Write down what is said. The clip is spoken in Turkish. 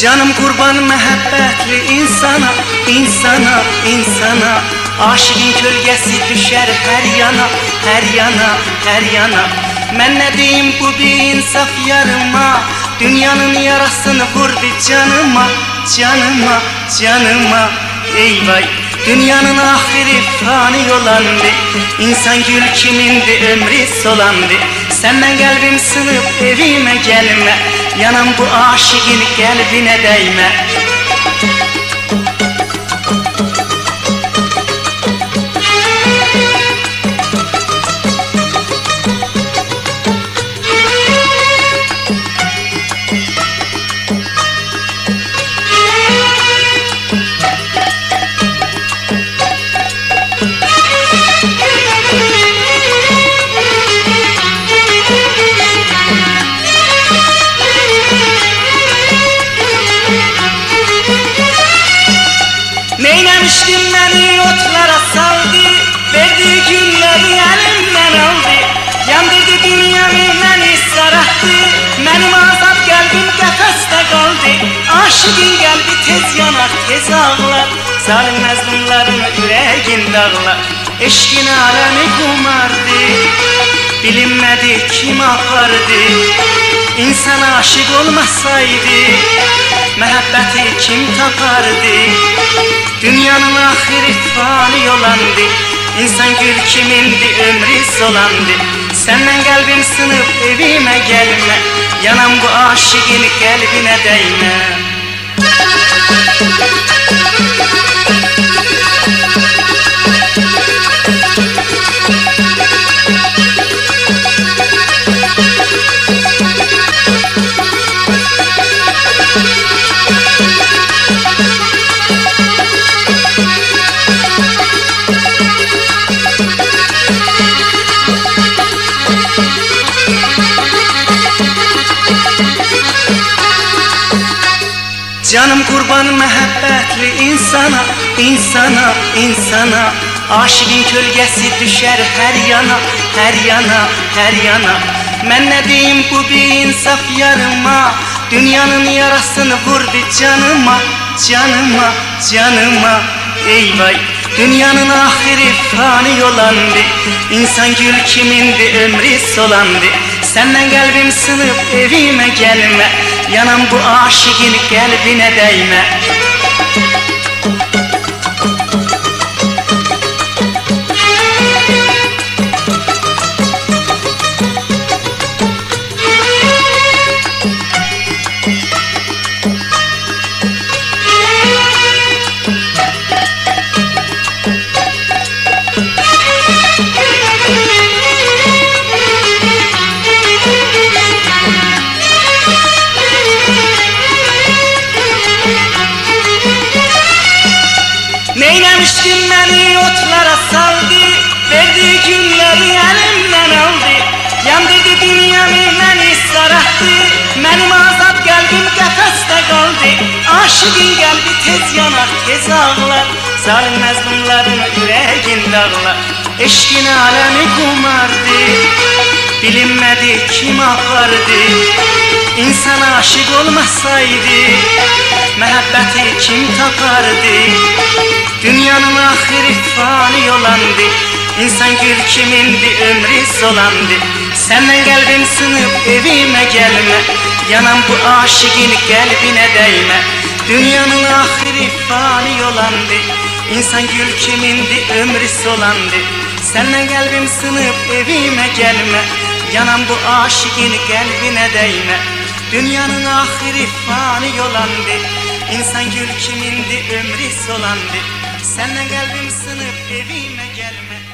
Canım kurban mehabbetli insana, insana, insana. Aşığın kölgesi düşer her yana, her yana, her yana. Ben ne diyeyim bu bir insaf yarıma. Dünyanın yarasını vurdu canıma, canıma, canıma. Ey vay, dünyanın ahiri fani olandı. İnsan gül kimindi, ömrü solandı. Senden kalbim sınıp evime gelme. Yanam bu aşığın kalbine değme. Neylemiştim beni otlara saldı, verdiği günleri elimden aldı. Yandırdı dünyamı beni sararttı, benim azap kalbim kafeste kaldı. Aşığın kalbi tez yanar, tez ağlar, zalim mezlumların yüreğin dağlar. Eşkin alemi kumardı, bilinmedi kim apardı. İnsan aşık olmasaydı, mehabbeti kim tapardı? Dünyanın ahiri fani olandı. İnsan gül kimindi, ömrü solandı. Senden kalbim sınıp evime gelme. Yanam bu aşığın kalbine değme. Canım kurban mehabbetli insana, insana, insana. Aşığın kölgesi düşer her yana, her yana, her yana. Ben ne diyeyim bu bir insaf yarıma. Dünyanın yarasını vurdu canıma, canıma, canıma. Ey vay, dünyanın ahiri fani olandı. İnsan gül kimindi, ömrü solandı. Senden kalbim sınıp evime gelme. Yanam bu aşığın kalbine değme. Neylemiştim beni otlara saldı, verdiği günleri elimden aldı. Yandırdı dünyamı beni sararttı, benim azap kalbim kafeste kaldı. Aşığın kalbi tez yanar, tez ağlar, zalim mezlumların yüreğin dağlar. Eşkin alemi kumardı, bilinmedi kim apardı. İnsan aşık olmasaydı, mehabbeti kim tapardı? Dünyanın ahiri fani olandı. İnsan gül kimindi, ömrü solandı. Senden kalbim sınıp evime gelme. Yanam bu aşığın kalbine değme. Dünyanın ahiri fani olandı. İnsan gül kimindi, ömrü solandı. Senden kalbim sınıp evime gelme. Yanam bu aşığın kalbine değme. Dünyanın ahiri fani olandı. İnsan gül kimindi, ömrü solandı. Senden kalbim sınıp evime gelme.